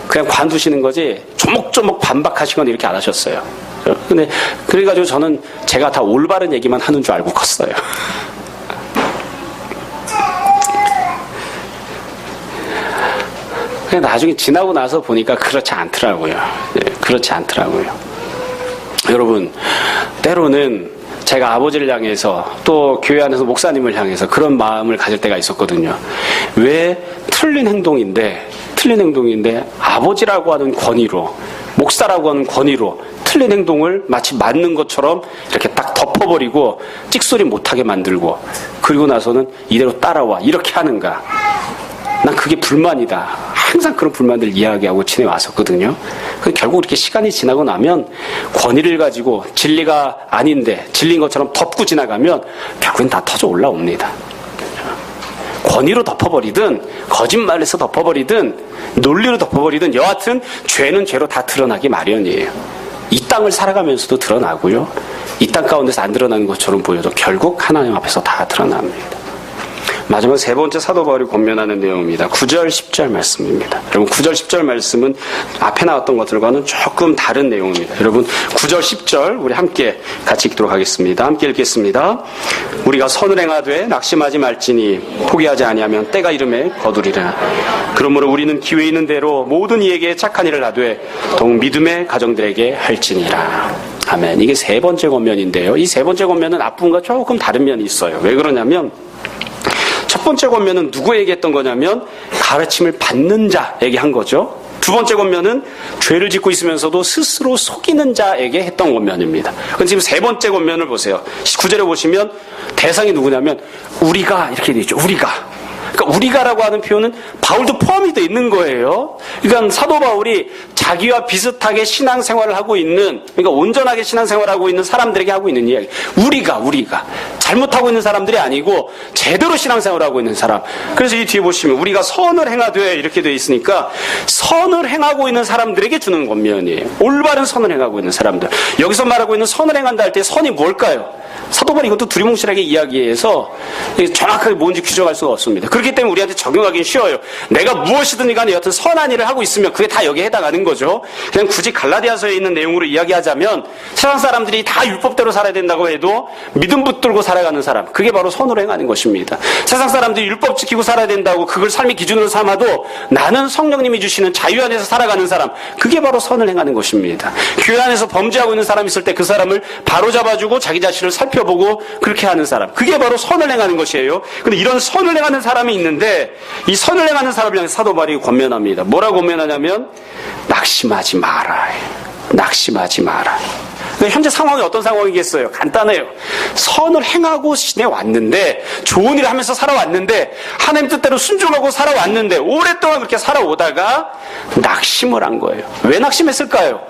A: 관두시는 거지 조목조목 반박하시거나 이렇게 안 하셨어요. 근데 그래가지고 저는 제가 다 올바른 얘기만 하는 줄 알고 컸어요. 근데 나중에 지나고 나서 보니까 그렇지 않더라고요. 그렇지 않더라고요. 여러분, 때로는 제가 아버지를 향해서 또 교회 안에서 목사님을 향해서 그런 마음을 가질 때가 있었거든요. 왜 틀린 행동인데 아버지라고 하는 권위로, 목사라고 하는 권위로 틀린 행동을 마치 맞는 것처럼 이렇게 딱 덮어버리고 찍소리 못하게 만들고 그리고 나서는 이대로 따라와 이렇게 하는가? 난 그게 불만이다. 항상 그런 불만들 이야기하고 지내왔었거든요. 결국 이렇게 시간이 지나고 나면 권위를 가지고 진리가 아닌데 진리인 것처럼 덮고 지나가면 결국엔 다 터져 올라옵니다. 권위로 덮어버리든 거짓말에서 덮어버리든 논리로 덮어버리든 여하튼 죄는 죄로 다 드러나기 마련이에요. 이 땅을 살아가면서도 드러나고요. 이 땅 가운데서 안 드러나는 것처럼 보여도 결국 하나님 앞에서 다 드러납니다. 마지막 세 번째 사도 바울이 권면하는 내용입니다. 9절 10절 말씀입니다. 여러분 9절 10절 말씀은 앞에 나왔던 것들과는 조금 다른 내용입니다. 여러분 9절 10절 우리 함께 같이 읽도록 하겠습니다. 함께 읽겠습니다. 우리가 선을 행하되 낙심하지 말지니 포기하지 아니하면 때가 이름에 거두리라. 그러므로 우리는 기회 있는 대로 모든 이에게 착한 일을 하되 더욱 믿음의 가정들에게 할지니라. 아멘. 이게 세 번째 권면인데요. 이 세 번째 권면은 앞부분과 조금 다른 면이 있어요. 왜 그러냐면 첫 번째 권면은 누구에게 했던 거냐면 가르침을 받는 자에게 한 거죠. 두 번째 권면은 죄를 짓고 있으면서도 스스로 속이는 자에게 했던 권면입니다. 그럼 지금 세 번째 권면을 보세요. 9절에 보시면 대상이 누구냐면 우리가 이렇게 되어 있죠. 우리가. 그러니까 우리가라고 하는 표현은 바울도 포함이 되어 있는 거예요. 그러니까 사도 바울이 자기와 비슷하게 신앙생활을 하고 있는, 그러니까 온전하게 신앙생활을 하고 있는 사람들에게 하고 있는 이야기. 우리가 잘못하고 있는 사람들이 아니고 제대로 신앙생활을 하고 있는 사람. 그래서 이 뒤에 보시면 우리가 선을 행하되 이렇게 되어 있으니까 선을 행하고 있는 사람들에게 주는 권면이에요. 올바른 선을 행하고 있는 사람들. 여기서 말하고 있는 선을 행한다 할 때 선이 뭘까요? 사도 바울이 이것도 두리뭉실하게 이야기해서 정확하게 뭔지 규정할 수가 없습니다. 그렇기 때문에 우리한테 적용하기는 쉬워요. 내가 무엇이든 간에 여튼 선한 일을 하고 있으면 그게 다 여기에 해당하는 거죠. 그냥 굳이 갈라디아서에 있는 내용으로 이야기하자면 세상 사람들이 다 율법대로 살아야 된다고 해도 믿음 붙들고 살아가는 사람, 그게 바로 선으로 행하는 것입니다. 세상 사람들이 율법 지키고 살아야 된다고 그걸 삶의 기준으로 삼아도 나는 성령님이 주시는 자유 안에서 살아가는 사람, 그게 바로 선을 행하는 것입니다. 교회 안에서 범죄하고 있는 사람이 있을 때 그 사람을 바로잡아주고 자기 자신을 살펴보고 그렇게 하는 사람, 그게 바로 선을 행하는 것이에요. 근데 이런 선을 행하는 사람이 있는데 이 선을 행하는 사람을 향해 사도 바울이 권면합니다. 뭐라고 권면하냐면 낙심하지 마라. 낙심하지 마라. 현재 상황이 어떤 상황이겠어요? 간단해요. 선을 행하고 지내왔는데, 좋은 일을 하면서 살아왔는데, 하나님 뜻대로 순종하고 살아왔는데, 오랫동안 그렇게 살아오다가 낙심을 한 거예요. 왜 낙심했을까요?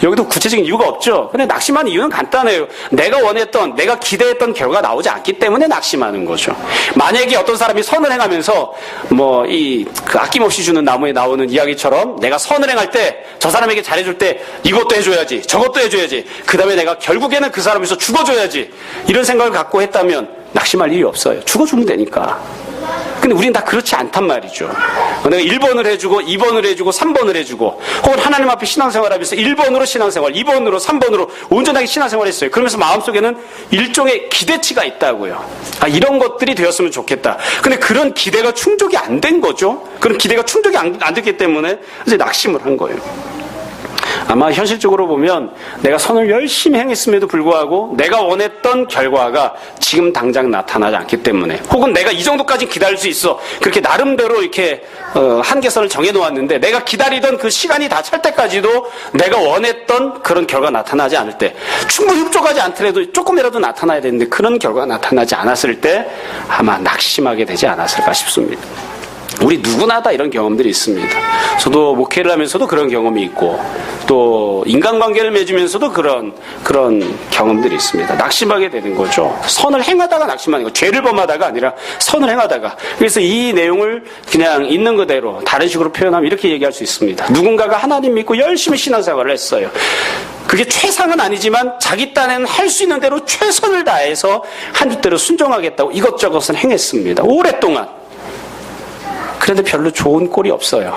A: 여기도 구체적인 이유가 없죠. 근데 낙심하는 이유는 간단해요. 내가 원했던, 내가 기대했던 결과가 나오지 않기 때문에 낙심하는 거죠. 만약에 어떤 사람이 선을 행하면서 그 아낌없이 주는 나무에 나오는 이야기처럼 내가 선을 행할 때 저 사람에게 잘해줄 때 이것도 해줘야지, 저것도 해줘야지, 그 다음에 내가 결국에는 그 사람에서 죽어줘야지, 이런 생각을 갖고 했다면 낙심할 일이 없어요. 죽어주면 되니까. 근데 우린 다 그렇지 않단 말이죠. 내가 1번을 해주고 2번을 해주고 3번을 해주고, 혹은 하나님 앞에 신앙생활하면서 1번으로 신앙생활, 2번으로 3번으로 온전하게 신앙생활했어요. 그러면서 마음속에는 일종의 기대치가 있다고요. 이런 것들이 되었으면 좋겠다. 근데 그런 기대가 충족이 안 된 거죠. 그런 기대가 충족이 안 됐기 때문에 이제 낙심을 한 거예요. 아마 현실적으로 보면 내가 선을 열심히 행했음에도 불구하고 내가 원했던 결과가 지금 당장 나타나지 않기 때문에, 혹은 내가 이 정도까지 기다릴 수 있어, 그렇게 나름대로 이렇게 한계선을 정해놓았는데 내가 기다리던 그 시간이 다 찰 때까지도 내가 원했던 그런 결과가 나타나지 않을 때, 충분히 흡족하지 않더라도 조금이라도 나타나야 되는데 그런 결과가 나타나지 않았을 때 아마 낙심하게 되지 않았을까 싶습니다. 우리 누구나 다 이런 경험들이 있습니다. 저도 목회를 하면서도 그런 경험이 있고, 또 인간관계를 맺으면서도 그런 경험들이 있습니다. 낙심하게 되는 거죠. 선을 행하다가 낙심하는 거. 죄를 범하다가 아니라 선을 행하다가. 그래서 이 내용을 그냥 있는 그대로 다른 식으로 표현하면 이렇게 얘기할 수 있습니다. 누군가가 하나님 믿고 열심히 신앙생활을 했어요. 그게 최상은 아니지만 자기 딴에는 할 수 있는 대로 최선을 다해서 한 뜻대로 순종하겠다고 이것저것은 행했습니다. 오랫동안. 그런데 별로 좋은 꼴이 없어요.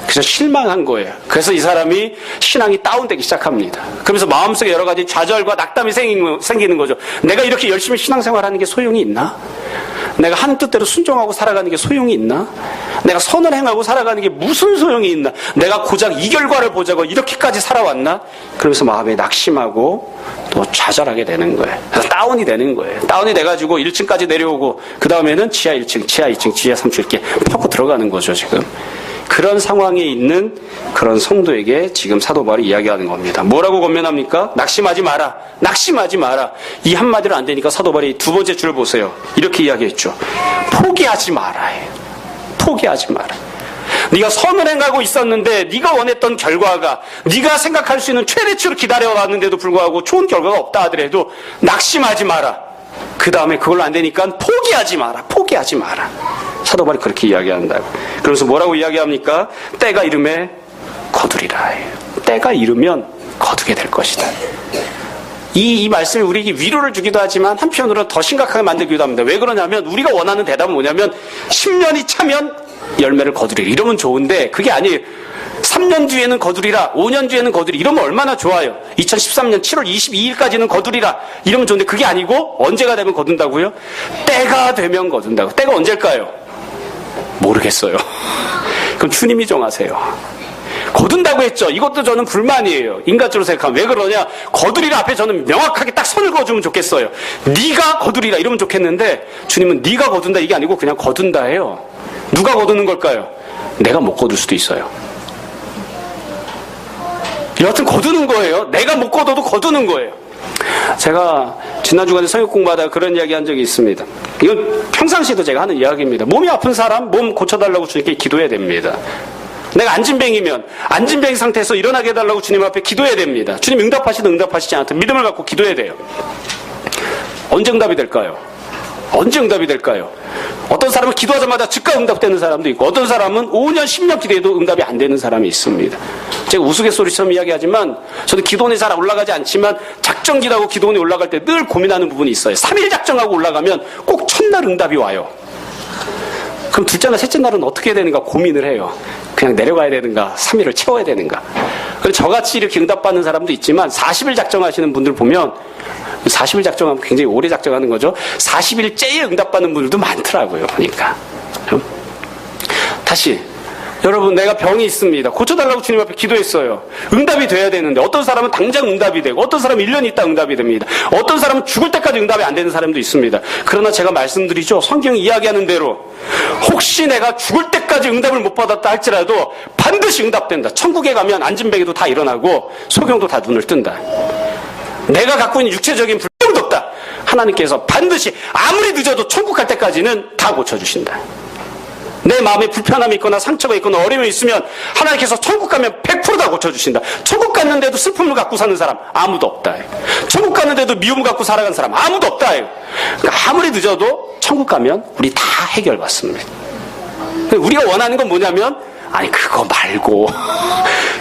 A: 그래서 실망한 거예요. 그래서 이 사람이 신앙이 다운되기 시작합니다. 그러면서 마음속에 여러 가지 좌절과 낙담이 생기는 거죠. 내가 이렇게 열심히 신앙생활하는 게 소용이 있나? 내가 하는 뜻대로 순종하고 살아가는 게 소용이 있나? 내가 선을 행하고 살아가는 게 무슨 소용이 있나? 내가 고작 이 결과를 보자고 이렇게까지 살아왔나? 그러면서 마음에 낙심하고 또 좌절하게 되는 거예요. 그래서 다운이 되는 거예요. 다운이 돼가지고 1층까지 내려오고 그 다음에는 지하 1층, 지하 2층, 지하 3층 이렇게 파고 들어가는 거죠, 지금. 그런 상황에 있는 그런 성도에게 지금 사도 바울이 이야기하는 겁니다. 뭐라고 권면합니까? 낙심하지 마라. 낙심하지 마라. 이 한마디로 안 되니까 사도 바울이 두 번째 줄 보세요. 이렇게 이야기했죠. 포기하지 마라. 포기하지 마라. 네가 선을 행하고 있었는데 네가 원했던 결과가 네가 생각할 수 있는 최대치로 기다려왔는데도 불구하고 좋은 결과가 없다 하더라도 낙심하지 마라. 그 다음에 그걸로 안 되니까 포기하지 마라. 포기하지 마라. 사도 바울이 그렇게 이야기한다고. 그러면서 뭐라고 이야기합니까? 때가 이름에 거두리라. 때가 이르면 거두게 될 것이다. 이 말씀이 우리에게 위로를 주기도 하지만 한편으로 더 심각하게 만들기도 합니다. 왜 그러냐면 우리가 원하는 대답은 뭐냐면 10년이 차면 열매를 거두리라. 이러면 좋은데 그게 아니에요. 3년 뒤에는 거두리라. 5년 뒤에는 거두리라. 이러면 얼마나 좋아요. 2013년 7월 22일까지는 거두리라. 이러면 좋은데 그게 아니고 언제가 되면 거둔다고요? 때가 되면 거둔다고. 때가 언제일까요? 모르겠어요. 그럼 주님이 정하세요. 거둔다고 했죠. 이것도 저는 불만이에요. 인간적으로 생각하면. 왜 그러냐? 거두리라 앞에 저는 명확하게 딱 선을 그어주면 좋겠어요. 네가 거두리라 이러면 좋겠는데 주님은 네가 거둔다 이게 아니고 그냥 거둔다 해요. 누가 거두는 걸까요? 내가 못 거둘 수도 있어요. 여하튼 거두는 거예요. 내가 못 거둬도 거두는 거예요. 제가 지난 주간에 성역 공부하다가 그런 이야기 한 적이 있습니다. 이건 평상시에도 제가 하는 이야기입니다. 몸이 아픈 사람 몸 고쳐달라고 주님께 기도해야 됩니다. 내가 안진뱅이면 안진뱅이 상태에서 일어나게 해달라고 주님 앞에 기도해야 됩니다. 주님 응답하시든 응답하시지 않든 믿음을 갖고 기도해야 돼요. 언제 응답이 될까요? 언제 응답이 될까요? 어떤 사람은 기도하자마자 즉각 응답되는 사람도 있고 어떤 사람은 5년 10년 기도해도 응답이 안 되는 사람이 있습니다. 제가 우스갯소리처럼 이야기하지만 저는 기도원에 잘 올라가지 않지만 작정기도하고 기도원에 올라갈 때 늘 고민하는 부분이 있어요. 3일 작정하고 올라가면 꼭 첫날 응답이 와요. 그럼 둘째 날 셋째 날은 어떻게 해야 되는가 고민을 해요. 그냥 내려가야 되는가 3일을 채워야 되는가. 저같이 이렇게 응답받는 사람도 있지만 40일 작정하시는 분들 보면 40일 작정하면 굉장히 오래 작정하는 거죠. 40일째에 응답받는 분들도 많더라고요. 보니까. 다시 여러분 내가 병이 있습니다. 고쳐달라고 주님 앞에 기도했어요. 응답이 돼야 되는데 어떤 사람은 당장 응답이 되고 어떤 사람은 1년 있다 응답이 됩니다. 어떤 사람은 죽을 때까지 응답이 안 되는 사람도 있습니다. 그러나 제가 말씀드리죠. 성경이 이야기하는 대로 혹시 내가 죽을 때까지 응답을 못 받았다 할지라도 반드시 응답된다. 천국에 가면 안진뱅이도 다 일어나고 소경도 다 눈을 뜬다. 내가 갖고 있는 육체적인 불평도 없다. 하나님께서 반드시 아무리 늦어도 천국 갈 때까지는 다 고쳐주신다. 내 마음에 불편함이 있거나 상처가 있거나 어려움이 있으면 하나님께서 천국 가면 100% 다 고쳐주신다. 천국 갔는데도 슬픔을 갖고 사는 사람 아무도 없다. 천국 갔는데도 미움을 갖고 살아가는 사람 아무도 없다. 그러니까 아무리 늦어도 천국 가면 우리 다 해결받습니다. 우리가 원하는 건 뭐냐면 아니 그거 말고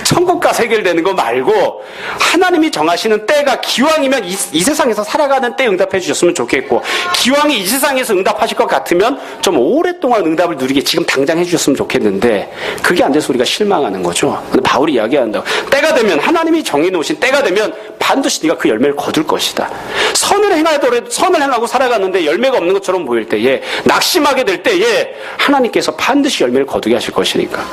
A: 천국 가서 해결되는 거 말고 하나님이 정하시는 때가 기왕이면 이 세상에서 살아가는 때 응답해 주셨으면 좋겠고 기왕이 이 세상에서 응답하실 것 같으면 좀 오랫동안 응답을 누리게 지금 당장 해주셨으면 좋겠는데 그게 안 돼서 우리가 실망하는 거죠. 근데 바울이 이야기한다고. 때가 되면 하나님이 정해놓으신 때가 되면 반드시 네가 그 열매를 거둘 것이다. 선을 행하고 살아갔는데 열매가 없는 것처럼 보일 때에 낙심하게 될 때에 하나님께서 반드시 열매를 거두게 하실 것이니까.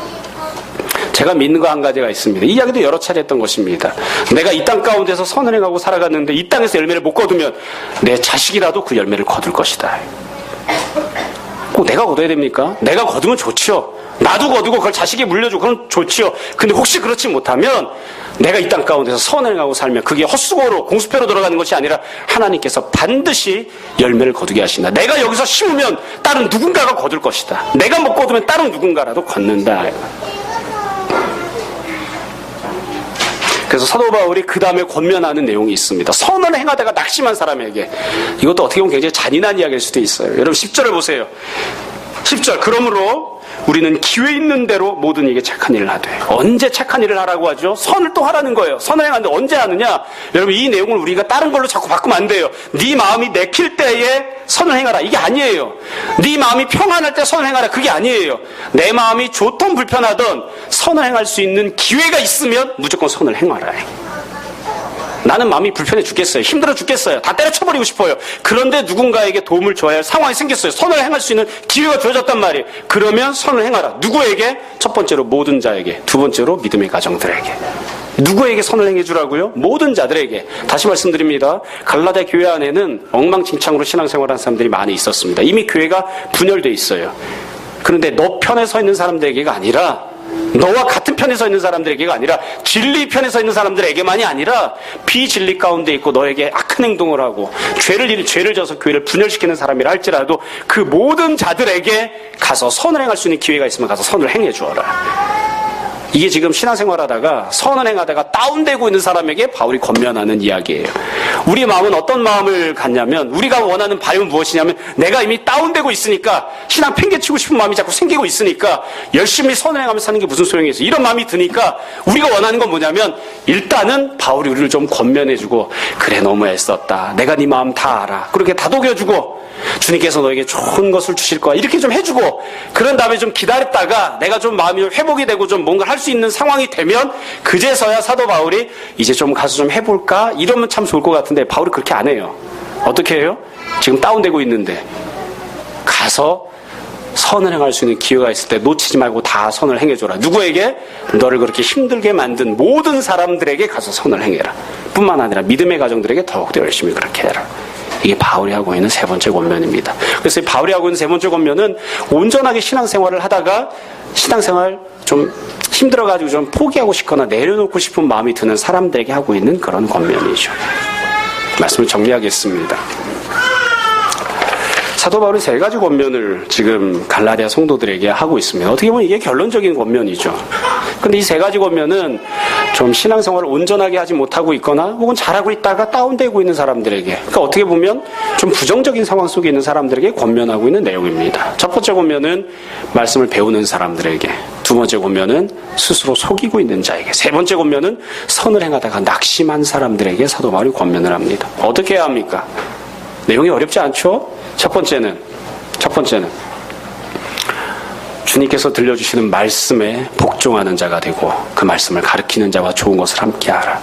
A: 제가 믿는 거 한 가지가 있습니다. 이 이야기도 여러 차례 했던 것입니다. 내가 이 땅 가운데서 선을 행하고 살아갔는데 이 땅에서 열매를 못 거두면 내 자식이라도 그 열매를 거둘 것이다. 꼭 내가 거둬야 됩니까? 내가 거두면 좋죠. 나도 거두고 그걸 자식이 물려주고 그럼 좋죠. 근데 혹시 그렇지 못하면 내가 이 땅 가운데서 선을 행하고 살면 그게 헛수고로 공수표로 들어가는 것이 아니라 하나님께서 반드시 열매를 거두게 하신다. 내가 여기서 심으면 다른 누군가가 거둘 것이다. 내가 못 거두면 다른 누군가라도 걷는다. 그래서 사도 바울이 그 다음에 권면하는 내용이 있습니다. 선을 행하다가 낙심한 사람에게 이것도 어떻게 보면 굉장히 잔인한 이야기일 수도 있어요. 여러분 10절을 보세요. 10절 그러므로 우리는 기회 있는 대로 모든 이에게 착한 일을 하되. 언제 착한 일을 하라고 하죠? 선을 또 하라는 거예요. 선을 행하는데 언제 하느냐? 여러분 이 내용을 우리가 다른 걸로 자꾸 바꾸면 안 돼요. 네 마음이 내킬 때에 선을 행하라. 이게 아니에요. 네 마음이 평안할 때 선을 행하라. 그게 아니에요. 내 마음이 좋든 불편하든 선을 행할 수 있는 기회가 있으면 무조건 선을 행하라. 나는 마음이 불편해 죽겠어요. 힘들어 죽겠어요. 다 때려쳐버리고 싶어요. 그런데 누군가에게 도움을 줘야 할 상황이 생겼어요. 선을 행할 수 있는 기회가 주어졌단 말이에요. 그러면 선을 행하라. 누구에게? 첫 번째로 모든 자에게. 두 번째로 믿음의 가정들에게. 누구에게 선을 행해주라고요? 모든 자들에게. 다시 말씀드립니다. 갈라디아 교회 안에는 엉망진창으로 신앙생활하는 사람들이 많이 있었습니다. 이미 교회가 분열돼 있어요. 그런데 너 편에 서 있는 사람들에게가 아니라 너와 같은 편에 서 있는 사람들에게가 아니라 진리 편에 서 있는 사람들에게만이 아니라 비진리 가운데 있고 너에게 악한 행동을 하고 죄를 져서 교회를 분열시키는 사람이라 할지라도 그 모든 자들에게 가서 선을 행할 수 있는 기회가 있으면 가서 선을 행해 주어라. 이게 지금 신앙생활 하다가 선을 행하다가 다운되고 있는 사람에게 바울이 권면하는 이야기예요. 우리 마음은 어떤 마음을 갖냐면 우리가 원하는 바람은 무엇이냐면 내가 이미 다운되고 있으니까 신앙 팽개치고 싶은 마음이 자꾸 생기고 있으니까 열심히 선을 행하면서 사는 게 무슨 소용이 있어. 이런 마음이 드니까 우리가 원하는 건 뭐냐면 일단은 바울이 우리를 좀 권면해주고 그래 너무 애썼다. 내가 네 마음 다 알아. 그렇게 다독여주고 주님께서 너에게 좋은 것을 주실 거야. 이렇게 좀 해주고 그런 다음에 좀 기다렸다가 내가 좀 마음이 회복이 되고 좀 뭔가 할 수 있는 상황이 되면 그제서야 사도 바울이 이제 좀 가서 좀 해볼까? 이러면 참 좋을 것 같은데 바울이 그렇게 안 해요. 어떻게 해요? 지금 다운되고 있는데 가서 선을 행할 수 있는 기회가 있을 때 놓치지 말고 다 선을 행해줘라. 누구에게? 너를 그렇게 힘들게 만든 모든 사람들에게 가서 선을 행해라. 뿐만 아니라 믿음의 가정들에게 더욱더 열심히 그렇게 해라. 이게 바울이 하고 있는 세 번째 권면입니다. 그래서 바울이 하고 있는 세 번째 권면은 온전하게 신앙생활을 하다가 신앙생활 좀 힘들어가지고 좀 포기하고 싶거나 내려놓고 싶은 마음이 드는 사람들에게 하고 있는 그런 권면이죠. 말씀을 정리하겠습니다. 사도 바울이 세 가지 권면을 지금 갈라디아 성도들에게 하고 있습니다. 어떻게 보면 이게 결론적인 권면이죠. 근데 이 세 가지 권면은 좀 신앙생활을 온전하게 하지 못하고 있거나 혹은 잘하고 있다가 다운되고 있는 사람들에게, 그러니까 어떻게 보면 좀 부정적인 상황 속에 있는 사람들에게 권면하고 있는 내용입니다. 첫 번째 권면은 말씀을 배우는 사람들에게, 두 번째 권면은 스스로 속이고 있는 자에게, 세 번째 권면은 선을 행하다가 낙심한 사람들에게 사도 바울이 권면을 합니다. 어떻게 해야 합니까? 내용이 어렵지 않죠? 첫 번째는 주님께서 들려주시는 말씀에 복종하는 자가 되고 그 말씀을 가르치는 자와 좋은 것을 함께하라.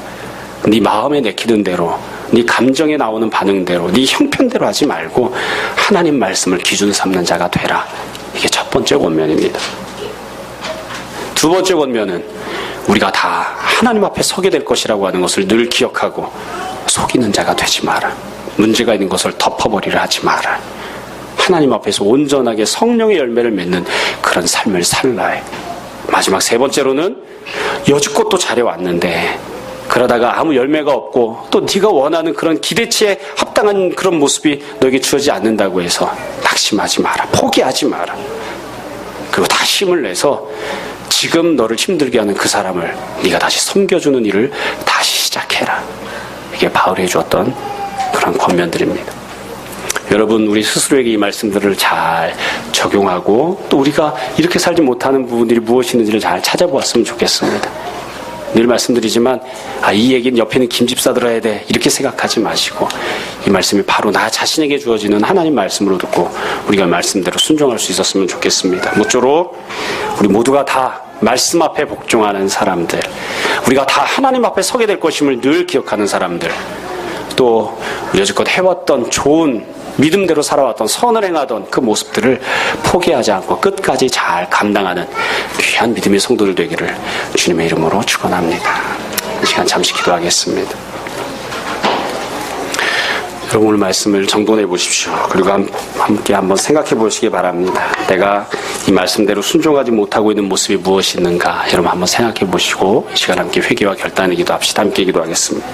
A: 네 마음에 내키는 대로, 네 감정에 나오는 반응대로, 네 형편대로 하지 말고 하나님 말씀을 기준 삼는 자가 되라. 이게 첫 번째 권면입니다. 두 번째 권면은 우리가 다 하나님 앞에 서게 될 것이라고 하는 것을 늘 기억하고 속이는 자가 되지 마라. 문제가 있는 것을 덮어버리려 하지 마라. 하나님 앞에서 온전하게 성령의 열매를 맺는 그런 삶을 살라. 마지막 세 번째로는 여지껏 또 잘해왔는데 그러다가 아무 열매가 없고 또 네가 원하는 그런 기대치에 합당한 그런 모습이 너에게 주어지지 않는다고 해서 낙심하지 마라. 포기하지 마라. 그리고 다시 힘을 내서 지금 너를 힘들게 하는 그 사람을 네가 다시 섬겨주는 일을 다시 시작해라. 이게 바울이 해주었던 그런 권면들입니다. 여러분, 우리 스스로에게 이 말씀들을 잘 적용하고 또 우리가 이렇게 살지 못하는 부분들이 무엇이있는지를 잘 찾아보았으면 좋겠습니다. 늘 말씀드리지만 이 얘기는 옆에 있는 김집사 들어야 돼 이렇게 생각하지 마시고 이 말씀이 바로 나 자신에게 주어지는 하나님 말씀으로 듣고 우리가 말씀대로 순종할 수 있었으면 좋겠습니다. 모쪼록 우리 모두가 다 말씀 앞에 복종하는 사람들, 우리가 다 하나님 앞에 서게 될 것임을 늘 기억하는 사람들, 또 우리 여지껏 해왔던 좋은 믿음대로 살아왔던 선을 행하던 그 모습들을 포기하지 않고 끝까지 잘 감당하는 귀한 믿음의 성도들 되기를 주님의 이름으로 축원합니다. 이 시간 잠시 기도하겠습니다. 여러분, 오늘 말씀을 정돈해 보십시오. 그리고 함께 한번 생각해 보시기 바랍니다. 내가 이 말씀대로 순종하지 못하고 있는 모습이 무엇이 있는가 여러분 한번 생각해 보시고 이 시간 함께 회개와 결단의 기도합시다. 함께 기도하겠습니다.